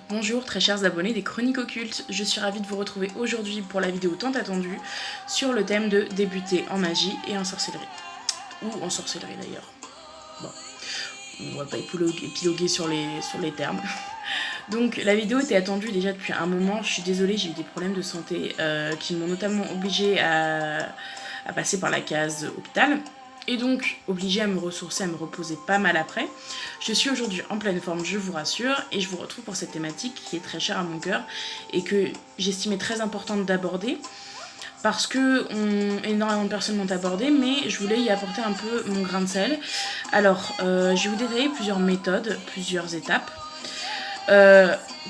Bonjour très chers abonnés des Chroniques Occultes, je suis ravie de vous retrouver aujourd'hui pour la vidéo tant attendue sur le thème de débuter en magie et en sorcellerie. Ou en sorcellerie d'ailleurs. Bon, on va pas épiloguer sur les termes. Donc la vidéo était attendue déjà depuis un moment, je suis désolée, j'ai eu des problèmes de santé qui m'ont notamment obligée à passer par la case hôpital. Et donc obligée à me ressourcer, à me reposer pas mal après. Je suis aujourd'hui en pleine forme, je vous rassure, et je vous retrouve pour cette thématique qui est très chère à mon cœur et que j'estimais très importante d'aborder parce que énormément de personnes m'ont abordé, mais je voulais y apporter un peu mon grain de sel. Alors, je vais vous détailler plusieurs méthodes, plusieurs étapes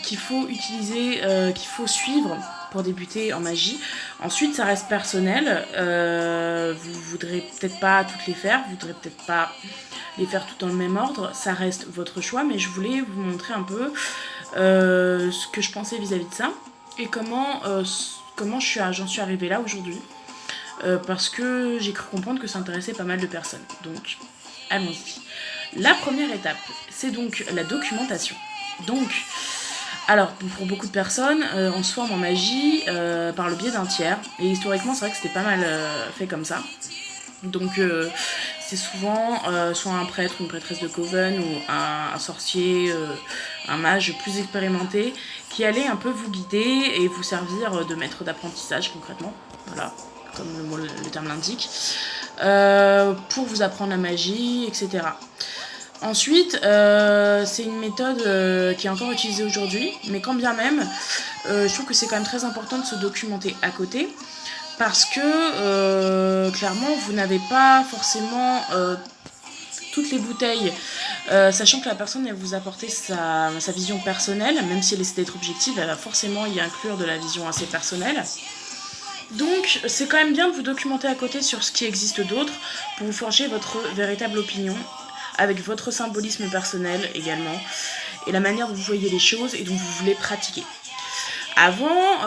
qu'il faut utiliser, qu'il faut suivre pour débuter en magie. Ensuite, ça reste personnel. Vous voudrez peut-être pas toutes les faire, vous voudrez peut-être pas les faire toutes dans le même ordre. Ça reste votre choix, mais je voulais vous montrer un peu ce que je pensais vis-à-vis de ça et comment j'en suis arrivée là aujourd'hui. Parce que j'ai cru comprendre que ça intéressait pas mal de personnes. Donc, allons-y. La première étape, c'est donc la documentation. Donc, alors, pour beaucoup de personnes, on se forme en magie par le biais d'un tiers. Et historiquement, c'est vrai que c'était pas mal fait comme ça. Donc, c'est souvent soit un prêtre ou une prêtresse de coven ou un sorcier, un mage plus expérimenté qui allait un peu vous guider et vous servir de maître d'apprentissage concrètement. Voilà, comme le terme l'indique. Pour vous apprendre la magie, etc. Ensuite, c'est une méthode qui est encore utilisée aujourd'hui, mais quand bien même, je trouve que c'est quand même très important de se documenter à côté, parce que clairement, vous n'avez pas forcément toutes les bouteilles, sachant que la personne elle vous apporter sa vision personnelle, même si elle essaie d'être objective, elle va forcément y inclure de la vision assez personnelle. Donc, c'est quand même bien de vous documenter à côté sur ce qui existe d'autre pour vous forger votre véritable opinion, avec votre symbolisme personnel également, et la manière dont vous voyez les choses et dont vous voulez pratiquer. Avant,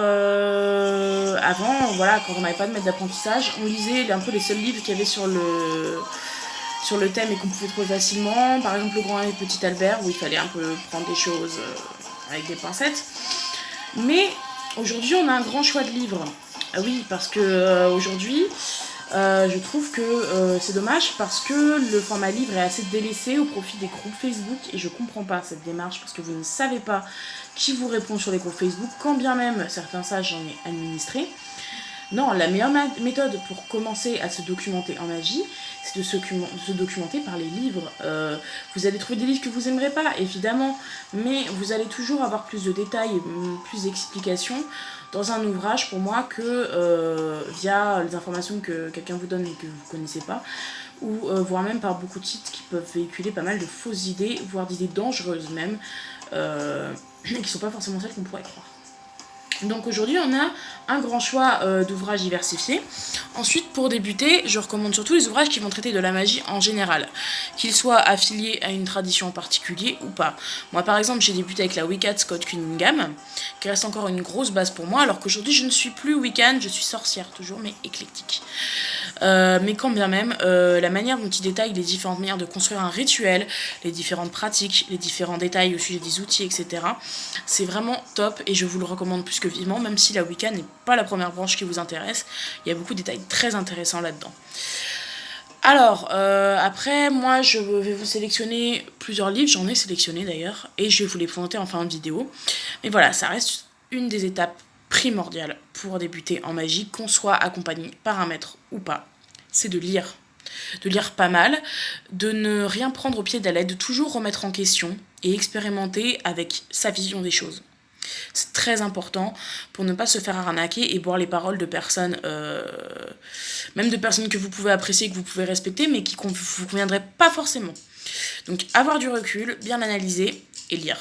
voilà, quand on n'avait pas de maître d'apprentissage, on lisait un peu les seuls livres qu'il y avait sur le thème et qu'on pouvait trouver facilement. Par exemple, Le Grand et le Petit Albert, où il fallait un peu prendre des choses avec des pincettes. Mais aujourd'hui, on a un grand choix de livres. Oui, parce que aujourd'hui, je trouve que c'est dommage parce que le format livre est assez délaissé au profit des groupes Facebook et je comprends pas cette démarche parce que vous ne savez pas qui vous répond sur les groupes Facebook, quand bien même certains sages j'en ai administré. Non, la meilleure méthode pour commencer à se documenter en magie, c'est de se documenter par les livres. Vous allez trouver des livres que vous n'aimerez pas, évidemment, mais vous allez toujours avoir plus de détails, plus d'explications dans un ouvrage, pour moi, que via les informations que quelqu'un vous donne et que vous ne connaissez pas, ou voire même par beaucoup de sites qui peuvent véhiculer pas mal de fausses idées, voire d'idées dangereuses même, qui ne sont pas forcément celles qu'on pourrait croire. Donc aujourd'hui, on a un grand choix d'ouvrages diversifiés. Ensuite, pour débuter, je recommande surtout les ouvrages qui vont traiter de la magie en général, qu'ils soient affiliés à une tradition en particulier ou pas. Moi, par exemple, j'ai débuté avec la Wicca de Scott Cunningham, qui reste encore une grosse base pour moi, alors qu'aujourd'hui, je ne suis plus Wiccan, je suis sorcière toujours, mais éclectique. Mais quand bien même, la manière dont il détaille les différentes manières de construire un rituel, les différentes pratiques, les différents détails au sujet des outils, etc., c'est vraiment top et je vous le recommande plus que vivement, même si la Wicca n'est pas la première branche qui vous intéresse. Il y a beaucoup de détails très intéressants là-dedans. Alors, après, moi, je vais vous sélectionner plusieurs livres, j'en ai sélectionné d'ailleurs, et je vais vous les présenter en fin de vidéo. Mais voilà, ça reste une des étapes primordiales pour débuter en magie, qu'on soit accompagné par un maître ou pas, c'est de lire pas mal, de ne rien prendre au pied de la lettre, de toujours remettre en question et expérimenter avec sa vision des choses. C'est très important pour ne pas se faire arnaquer et boire les paroles de personnes, même de personnes que vous pouvez apprécier, que vous pouvez respecter, mais qui ne vous conviendraient pas forcément. Donc avoir du recul, bien analyser et lire.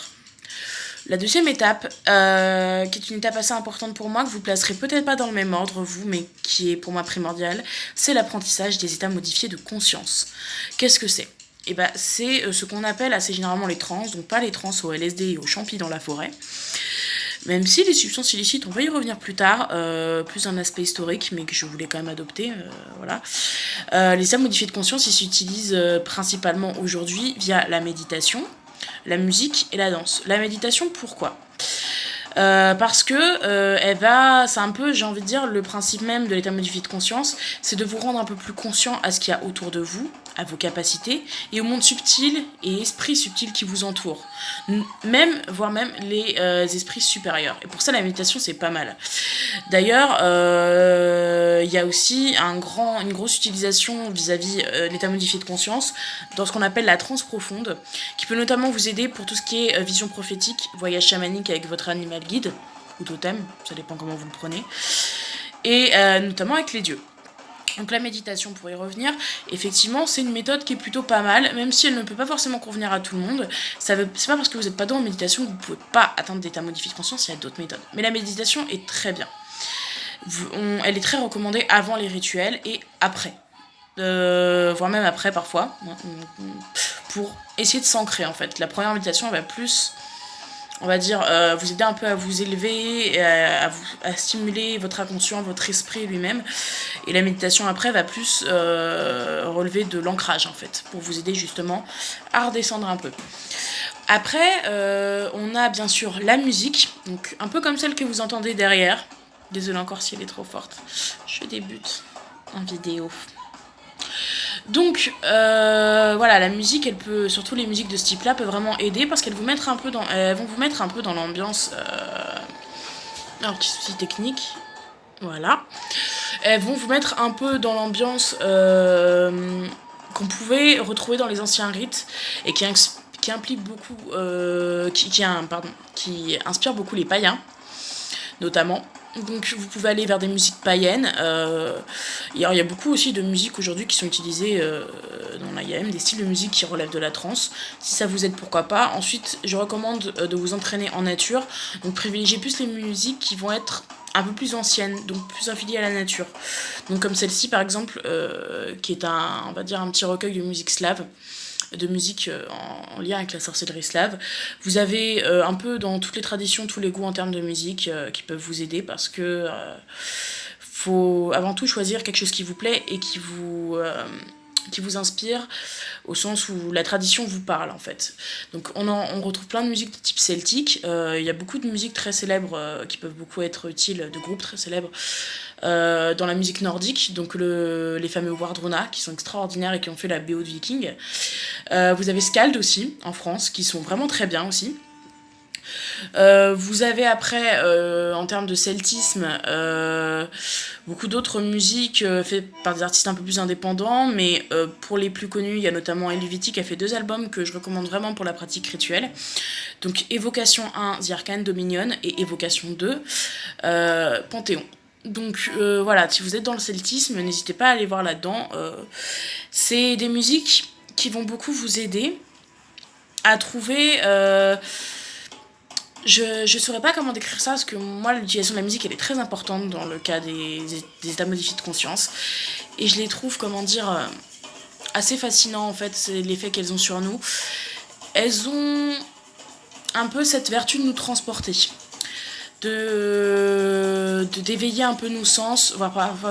La deuxième étape, qui est une étape assez importante pour moi, que vous placerez peut-être pas dans le même ordre, vous, mais qui est pour moi primordiale, c'est l'apprentissage des états modifiés de conscience. Qu'est-ce que c'est ? Eh ben, c'est ce qu'on appelle assez généralement les trans, donc pas les trans au LSD et au champi dans la forêt. Même si les substances illicites, on va y revenir plus tard, plus un aspect historique, mais que je voulais quand même adopter, voilà. Les états modifiés de conscience, ils s'utilisent principalement aujourd'hui via la méditation, la musique et la danse. La méditation, pourquoi ? Parce que c'est un peu, j'ai envie de dire, le principe même de l'état modifié de conscience, c'est de vous rendre un peu plus conscient à ce qu'il y a autour de vous, à vos capacités, et au monde subtil et esprit subtil qui vous entoure. Voire même les esprits supérieurs. Et pour ça, la méditation, c'est pas mal. D'ailleurs, il y a aussi une grosse utilisation vis-à-vis de l'état modifié de conscience dans ce qu'on appelle la transe profonde, qui peut notamment vous aider pour tout ce qui est vision prophétique, voyage chamanique avec votre animal guide, ou totem, ça dépend comment vous le prenez, et notamment avec les dieux. Donc la méditation, pour y revenir, effectivement, c'est une méthode qui est plutôt pas mal, même si elle ne peut pas forcément convenir à tout le monde. C'est pas parce que vous n'êtes pas dans la méditation que vous ne pouvez pas atteindre d'état modifié de conscience, il y a d'autres méthodes. Mais la méditation est très bien. Elle est très recommandée avant les rituels et après. Voire même après parfois, pour essayer de s'ancrer en fait. La première méditation, elle va plus, on va dire, vous aider un peu à vous élever, à stimuler votre inconscient, votre esprit lui-même. Et la méditation après va plus relever de l'ancrage en fait, pour vous aider justement à redescendre un peu. Après, on a bien sûr la musique, donc un peu comme celle que vous entendez derrière. Désolée encore si elle est trop forte. Je débute en vidéo. Donc voilà, la musique, elle peut, surtout les musiques de ce type-là, peuvent vraiment aider parce qu'elles vont vous mettre un peu dans l'ambiance. Un petit souci technique, voilà. Elles vont vous mettre un peu dans l'ambiance qu'on pouvait retrouver dans les anciens rites et qui implique beaucoup, qui inspire beaucoup les païens, notamment. Donc vous pouvez aller vers des musiques païennes. Il y a beaucoup aussi de musiques aujourd'hui qui sont utilisées dans l'IAM, des styles de musique qui relèvent de la trance. Si ça vous aide, pourquoi pas. Ensuite, je recommande de vous entraîner en nature. Donc privilégiez plus les musiques qui vont être un peu plus anciennes, donc plus affiliées à la nature. Donc comme celle-ci par exemple, qui est on va dire un petit recueil de musique slave, de musique en lien avec la sorcellerie slave. Vous avez un peu dans toutes les traditions, tous les goûts en termes de musique qui peuvent vous aider parce que faut avant tout choisir quelque chose qui vous plaît et qui vous inspire au sens où la tradition vous parle en fait. Donc on retrouve plein de musiques de type celtique. Il y a beaucoup de musiques très célèbres qui peuvent beaucoup être utiles, de groupes très célèbres dans la musique nordique, donc les fameux Wardruna qui sont extraordinaires et qui ont fait la BO de Viking. Vous avez Skald aussi en France qui sont vraiment très bien aussi. Vous avez après, en termes de celtisme, beaucoup d'autres musiques faites par des artistes un peu plus indépendants, mais pour les plus connus, il y a notamment Eluviti qui a fait 2 albums que je recommande vraiment pour la pratique rituelle. Donc Évocation 1, The Arcane Dominion, et Évocation 2, Panthéon. Donc voilà, si vous êtes dans le celtisme, n'hésitez pas à aller voir là-dedans. C'est des musiques qui vont beaucoup vous aider à trouver... Je saurais pas comment décrire ça parce que moi l'utilisation de la musique elle est très importante dans le cas des états modifiés de conscience et je les trouve assez fascinants en fait, c'est l'effet qu'elles ont sur nous. Elles ont un peu cette vertu de nous transporter, d'éveiller un peu nos sens,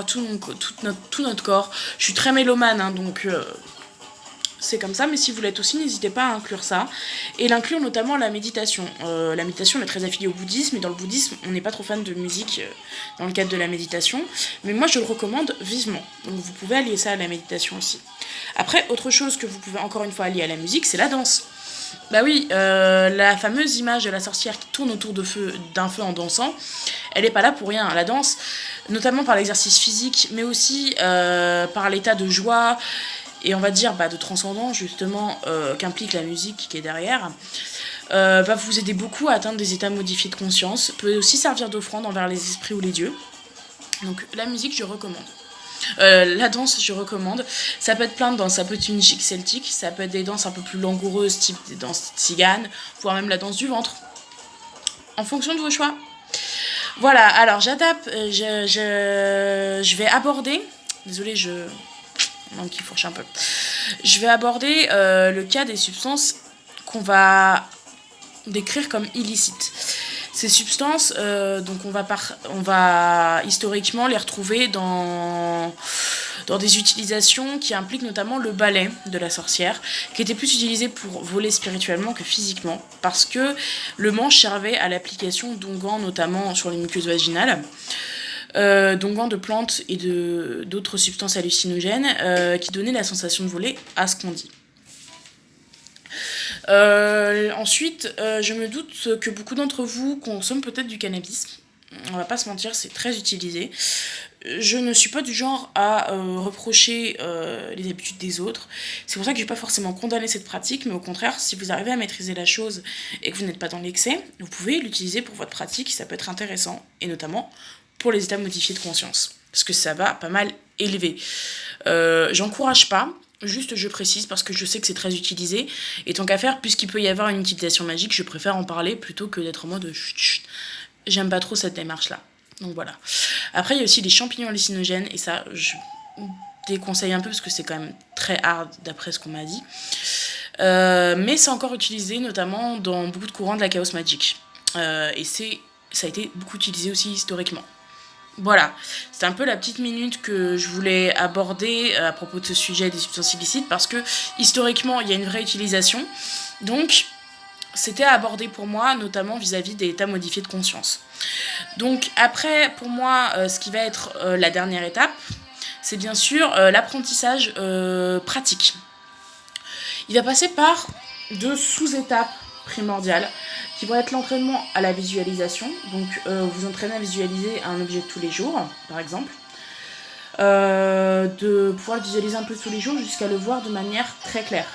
tout notre corps. Je suis très mélomane hein, donc c'est comme ça, mais si vous l'êtes aussi, n'hésitez pas à inclure ça. Et l'inclure notamment la méditation. La méditation est très affiliée au bouddhisme, et dans le bouddhisme, on n'est pas trop fan de musique dans le cadre de la méditation. Mais moi, je le recommande vivement. Donc vous pouvez allier ça à la méditation aussi. Après, autre chose que vous pouvez encore une fois allier à la musique, c'est la danse. Bah oui, la fameuse image de la sorcière qui tourne autour d'un feu en dansant, elle n'est pas là pour rien. La danse, notamment par l'exercice physique, mais aussi par l'état de joie, et on va dire de transcendant justement qu'implique la musique qui est derrière, va vous aider beaucoup à atteindre des états modifiés de conscience, peut aussi servir d'offrande envers les esprits ou les dieux. Donc la musique je recommande. La danse je recommande, ça peut être plein de danses, ça peut être une musique celtique, ça peut être des danses un peu plus langoureuses type des danses tziganes, voire même la danse du ventre, en fonction de vos choix. Voilà, alors j'adapte, je vais aborder, désolée donc il fourche un peu. Je vais aborder le cas des substances qu'on va décrire comme illicites. Ces substances, donc on va historiquement les retrouver dans dans des utilisations qui impliquent notamment le balai de la sorcière, qui était plus utilisé pour voler spirituellement que physiquement, parce que le manche servait à l'application d'onguents, notamment sur les muqueuses vaginales, d'onguents de plantes et d'autres substances hallucinogènes qui donnaient la sensation de voler à ce qu'on dit. Ensuite, je me doute que beaucoup d'entre vous consomment peut-être du cannabis. On va pas se mentir, c'est très utilisé. Je ne suis pas du genre à reprocher les habitudes des autres. C'est pour ça que je ne vais pas forcément condamner cette pratique, mais au contraire, si vous arrivez à maîtriser la chose et que vous n'êtes pas dans l'excès, vous pouvez l'utiliser pour votre pratique, ça peut être intéressant, et notamment pour les états modifiés de conscience, parce que ça va pas mal élever. J'encourage pas, juste je précise parce que je sais que c'est très utilisé, et tant qu'à faire, puisqu'il peut y avoir une utilisation magique, je préfère en parler plutôt que d'être en mode chut, chut. J'aime pas trop cette démarche-là. Donc voilà. Après, il y a aussi les champignons hallucinogènes, et ça, je déconseille un peu parce que c'est quand même très hard d'après ce qu'on m'a dit. Mais c'est encore utilisé notamment dans beaucoup de courants de la chaos magic. Et ça a été beaucoup utilisé aussi historiquement. Voilà, c'est un peu la petite minute que je voulais aborder à propos de ce sujet des substances illicites, parce que historiquement, il y a une vraie utilisation. Donc, c'était à aborder pour moi, notamment vis-à-vis des états modifiés de conscience. Donc après, pour moi, ce qui va être la dernière étape, c'est bien sûr l'apprentissage pratique. Il va passer par 2 sous-étapes primordiales, qui vont être l'entraînement à la visualisation, donc vous entraînez à visualiser un objet de tous les jours, par exemple, de pouvoir le visualiser un peu tous les jours jusqu'à le voir de manière très claire.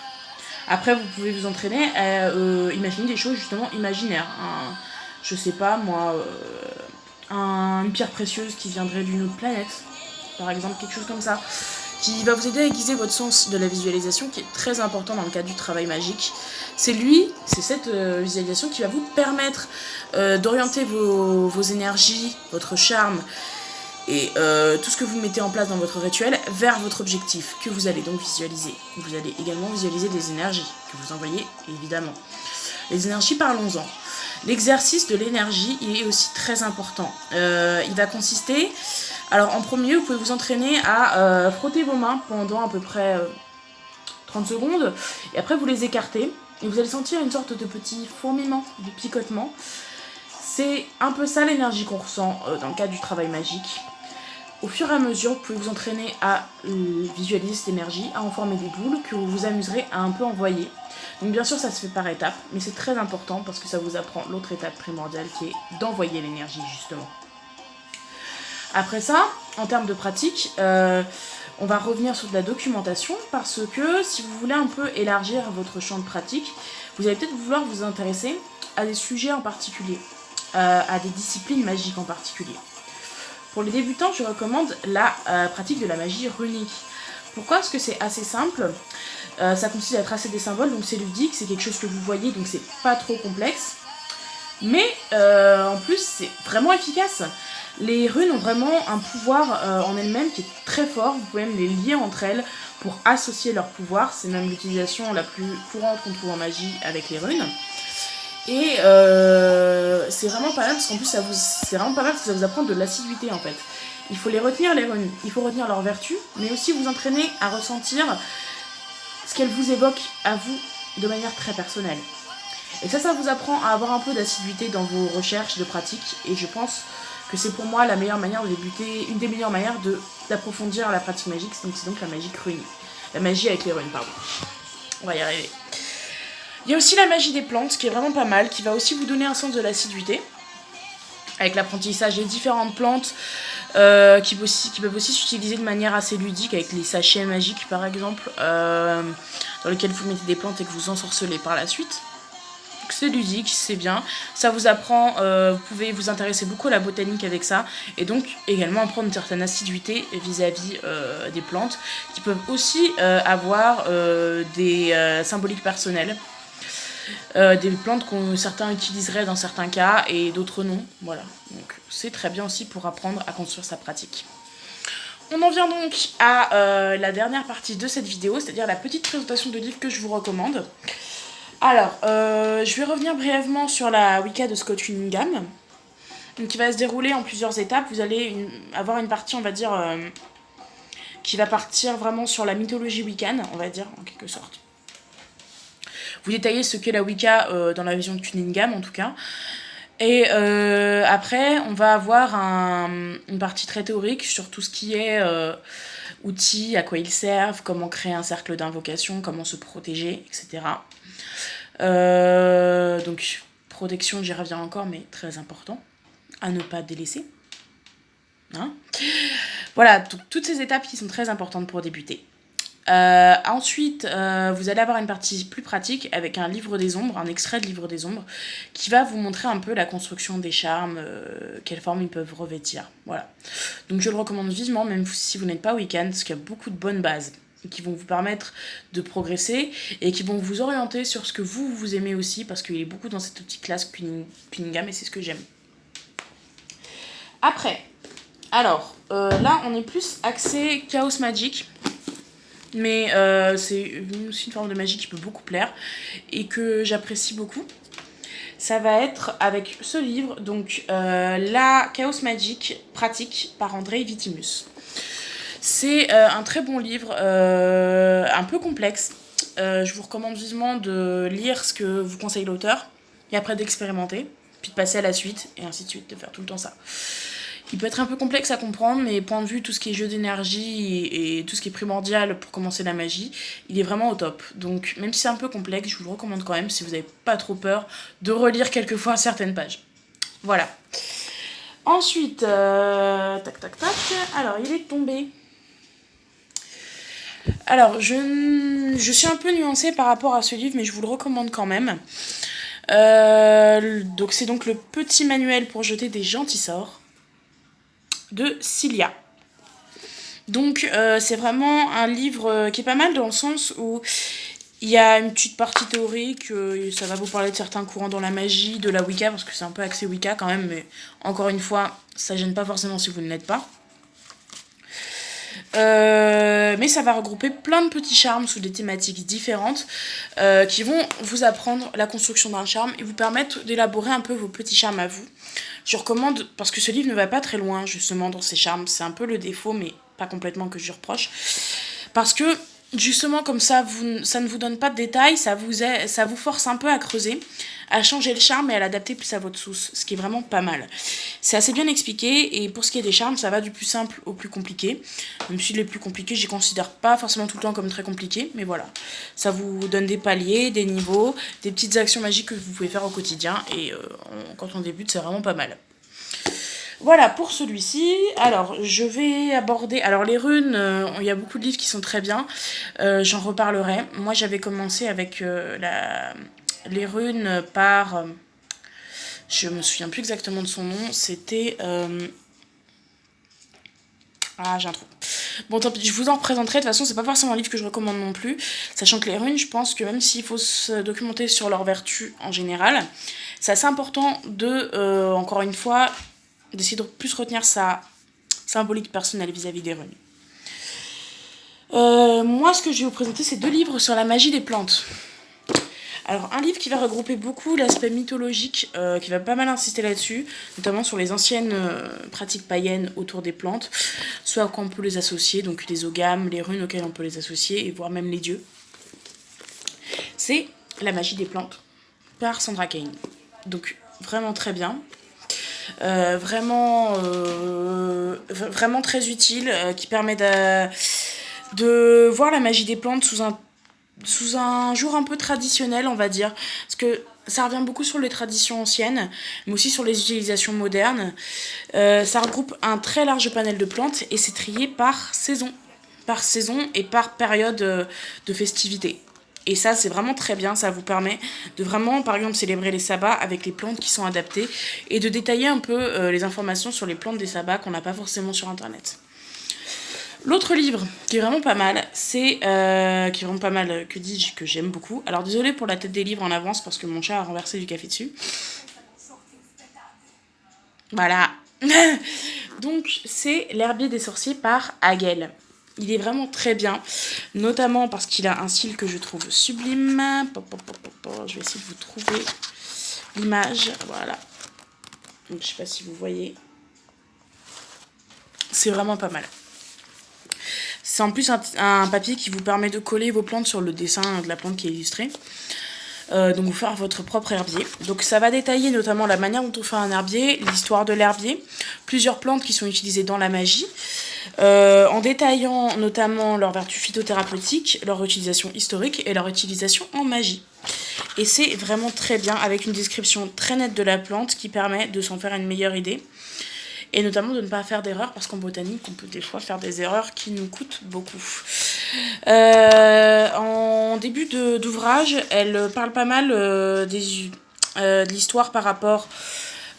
Après, vous pouvez vous entraîner à imaginer des choses justement imaginaires. Je sais pas moi, une pierre précieuse qui viendrait d'une autre planète, par exemple, quelque chose comme ça, qui va vous aider à aiguiser votre sens de la visualisation, qui est très important dans le cadre du travail magique. C'est cette visualisation qui va vous permettre d'orienter vos énergies, votre charme, et tout ce que vous mettez en place dans votre rituel vers votre objectif que vous allez donc visualiser. Vous allez également visualiser des énergies que vous envoyez, évidemment. Les énergies, parlons-en. L'exercice de l'énergie est aussi très important. Il va consister... Alors en premier, vous pouvez vous entraîner à frotter vos mains pendant à peu près 30 secondes, et après vous les écartez, et vous allez sentir une sorte de petit fourmillement, de picotement. C'est un peu ça l'énergie qu'on ressent dans le cadre du travail magique. Au fur et à mesure, vous pouvez vous entraîner à visualiser cette énergie, à en former des boules que vous vous amuserez à un peu envoyer. Donc bien sûr, ça se fait par étapes, mais c'est très important parce que ça vous apprend l'autre étape primordiale qui est d'envoyer l'énergie, justement. Après ça, en termes de pratique, on va revenir sur de la documentation, parce que si vous voulez un peu élargir votre champ de pratique, vous allez peut-être vouloir vous intéresser à des sujets en particulier, à des disciplines magiques en particulier. Pour les débutants, je recommande la pratique de la magie runique. Pourquoi ? Parce que c'est assez simple. Ça consiste à tracer des symboles, donc c'est ludique, c'est quelque chose que vous voyez, donc c'est pas trop complexe. Mais en plus, c'est vraiment efficace. Les runes ont vraiment un pouvoir en elles-mêmes qui est très fort. Vous pouvez même les lier entre elles pour associer leur pouvoir. C'est même l'utilisation la plus courante qu'on trouve en magie avec les runes. Et c'est vraiment pas mal parce qu'en plus c'est vraiment pas mal parce que ça vous apprend de l'assiduité en fait. Il faut les retenir les runes, il faut retenir leurs vertus, mais aussi vous entraîner à ressentir ce qu'elles vous évoquent à vous de manière très personnelle. Et ça vous apprend à avoir un peu d'assiduité dans vos recherches de pratique, et je pense que c'est pour moi la meilleure manière de débuter, une des meilleures manières d'approfondir la pratique magique, c'est donc la magie runique. La magie avec les runes, pardon. On va y arriver. Il y a aussi la magie des plantes, qui est vraiment pas mal, qui va aussi vous donner un sens de l'assiduité, avec l'apprentissage des différentes plantes, qui peuvent aussi s'utiliser de manière assez ludique, avec les sachets magiques par exemple, dans lesquels vous mettez des plantes et que vous ensorcelez par la suite. Donc c'est ludique, c'est bien, ça vous apprend, vous pouvez vous intéresser beaucoup à la botanique avec ça, et donc également apprendre une certaine assiduité vis-à-vis des plantes, qui peuvent aussi avoir des symboliques personnelles. Des plantes que certains utiliseraient dans certains cas et d'autres non. Voilà, donc c'est très bien aussi pour apprendre à construire sa pratique. On en vient donc à la dernière partie de cette vidéo, c'est-à-dire la petite présentation de livres que je vous recommande. Alors, je vais revenir brièvement sur la Wicca de Scott Cunningham, donc qui va se dérouler en plusieurs étapes. Vous allez avoir une partie, on va dire, qui va partir vraiment sur la mythologie Wiccan, on va dire, en quelque sorte. Vous détaillez ce qu'est la Wicca dans la vision de Cunningham, en tout cas. Et après, on va avoir une partie très théorique sur tout ce qui est outils, à quoi ils servent, comment créer un cercle d'invocation, comment se protéger, etc. Donc, protection, j'y reviens encore, mais très important, à ne pas délaisser. Hein, voilà, toutes ces étapes qui sont très importantes pour débuter. Ensuite, vous allez avoir une partie plus pratique avec un livre des ombres, un extrait de livre des ombres, qui va vous montrer un peu la construction des charmes, quelle forme ils peuvent revêtir. Voilà. Donc je le recommande vivement, même si vous n'êtes pas Wiccan, parce qu'il y a beaucoup de bonnes bases qui vont vous permettre de progresser et qui vont vous orienter sur ce que vous aimez aussi, parce qu'il est beaucoup dans cette optique classe Cunningham et c'est ce que j'aime. Après, alors, là on est plus axé Chaos Magic. Mais c'est aussi une forme de magie qui peut beaucoup plaire et que j'apprécie beaucoup. Ça va être avec ce livre, donc La Chaos Magic pratique par Andrei Vitimus. C'est un très bon livre, un peu complexe. Je vous recommande vivement de lire ce que vous conseille l'auteur et après d'expérimenter, puis de passer à la suite et ainsi de suite, de faire tout le temps ça. Il peut être un peu complexe à comprendre, mais point de vue tout ce qui est jeu d'énergie et tout ce qui est primordial pour commencer la magie, il est vraiment au top. Donc même si c'est un peu complexe, je vous le recommande quand même si vous n'avez pas trop peur de relire quelquefois certaines pages. Voilà. Ensuite, tac tac tac, alors il est tombé. Alors je suis un peu nuancée par rapport à ce livre, mais je vous le recommande quand même. Donc c'est donc le petit manuel pour jeter des gentils sorts de Cilia. Donc c'est vraiment un livre qui est pas mal dans le sens où il y a une petite partie théorique, ça va vous parler de certains courants dans la magie, de la Wicca, parce que c'est un peu axé Wicca quand même, mais encore une fois, ça gêne pas forcément si vous ne l'êtes pas. Mais ça va regrouper plein de petits charmes sous des thématiques différentes qui vont vous apprendre la construction d'un charme et vous permettre d'élaborer un peu vos petits charmes à vous. Je recommande, parce que ce livre ne va pas très loin justement dans ses charmes, c'est un peu le défaut mais pas complètement que je reproche, parce que justement comme ça, ça ne vous donne pas de détails, ça vous force un peu à creuser, à changer le charme et à l'adapter plus à votre sauce, ce qui est vraiment pas mal. C'est assez bien expliqué et pour ce qui est des charmes, ça va du plus simple au plus compliqué. Même si les plus compliqués, je les considère pas forcément tout le temps comme très compliqués, mais voilà. Ça vous donne des paliers, des niveaux, des petites actions magiques que vous pouvez faire au quotidien et quand on débute, c'est vraiment pas mal. Voilà pour celui-ci. Alors, je vais aborder... Alors, les runes, il y a beaucoup de livres qui sont très bien. J'en reparlerai. Moi, j'avais commencé avec les runes par... je me souviens plus exactement de son nom. C'était... Ah, j'ai un trou. Bon, tant pis, je vous en représenterai. De toute façon, c'est pas forcément un livre que je recommande non plus. Sachant que les runes, je pense que même s'il faut se documenter sur leurs vertus en général, c'est assez important de, encore une fois, d'essayer de plus retenir sa symbolique personnelle vis-à-vis des runes. Moi, ce que je vais vous présenter, c'est 2 livres sur la magie des plantes. Alors, un livre qui va regrouper beaucoup l'aspect mythologique, qui va pas mal insister là-dessus, notamment sur les anciennes pratiques païennes autour des plantes, soit quand on peut les associer, donc les ogames, les runes auxquelles on peut les associer, et voire même les dieux. C'est La magie des plantes, par Sandra Kane. Donc, vraiment très bien. Vraiment très utile, qui permet de voir la magie des plantes sous un jour un peu traditionnel, on va dire, parce que ça revient beaucoup sur les traditions anciennes, mais aussi sur les utilisations modernes. Ça regroupe un très large panel de plantes et c'est trié par saison et par période de festivité. Et ça, c'est vraiment très bien, ça vous permet de vraiment, par exemple, célébrer les sabbats avec les plantes qui sont adaptées et de détailler un peu les informations sur les plantes des sabbats qu'on n'a pas forcément sur Internet. L'autre livre qui est vraiment pas mal, que dis-je, que j'aime beaucoup. Alors désolée pour la tête des livres en avance parce que mon chat a renversé du café dessus. Voilà. Donc c'est L'herbier des sorciers par Hagel. Il est vraiment très bien, notamment parce qu'il a un style que je trouve sublime. Je vais essayer de vous trouver l'image. Voilà. Donc je sais pas si vous voyez. C'est vraiment pas mal. C'est en plus un papier qui vous permet de coller vos plantes sur le dessin de la plante qui est illustré. Donc vous faire votre propre herbier. Donc ça va détailler notamment la manière dont on fait un herbier, l'histoire de l'herbier, plusieurs plantes qui sont utilisées dans la magie, en détaillant notamment leurs vertus phytothérapeutiques, leur utilisation historique et leur utilisation en magie. Et c'est vraiment très bien, avec une description très nette de la plante qui permet de s'en faire une meilleure idée. Et notamment de ne pas faire d'erreurs, parce qu'en botanique, on peut des fois faire des erreurs qui nous coûtent beaucoup. En début d'ouvrage, elle parle pas mal de l'histoire par rapport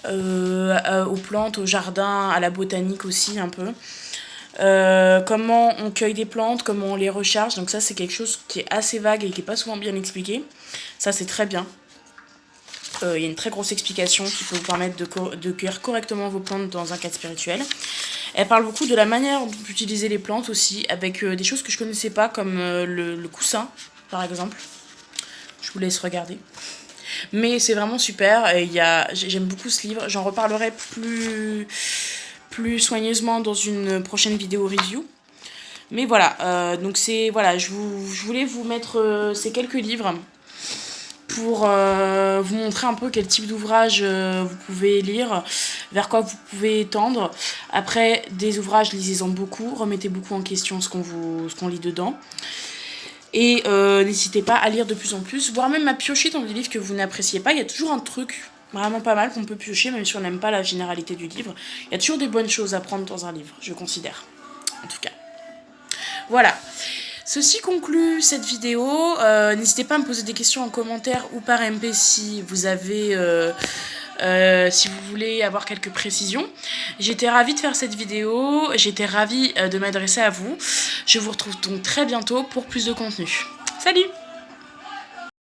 aux plantes, au jardin, à la botanique aussi un peu. Comment on cueille des plantes, comment on les recharge. Donc ça, c'est quelque chose qui est assez vague et qui n'est pas souvent bien expliqué. Ça, c'est très bien. Il y a une très grosse explication qui peut vous permettre de cueillir correctement vos plantes dans un cadre spirituel. Elle parle beaucoup de la manière d'utiliser les plantes aussi, avec des choses que je ne connaissais pas, comme le coussin, par exemple. Je vous laisse regarder. Mais c'est vraiment super, et j'aime beaucoup ce livre. J'en reparlerai plus soigneusement dans une prochaine vidéo review. Mais voilà, donc je voulais vous mettre ces quelques livres pour vous montrer un peu quel type d'ouvrage vous pouvez lire, vers quoi vous pouvez tendre. Après, des ouvrages, lisez-en beaucoup, remettez beaucoup en question ce qu'on lit dedans. Et n'hésitez pas à lire de plus en plus, voire même à piocher dans des livres que vous n'appréciez pas. Il y a toujours un truc vraiment pas mal qu'on peut piocher, même si on n'aime pas la généralité du livre. Il y a toujours des bonnes choses à prendre dans un livre, je considère, en tout cas. Voilà. Ceci conclut cette vidéo. N'hésitez pas à me poser des questions en commentaire ou par MP si vous voulez avoir quelques précisions. J'étais ravie de faire cette vidéo, j'étais ravie de m'adresser à vous. Je vous retrouve donc très bientôt pour plus de contenu. Salut!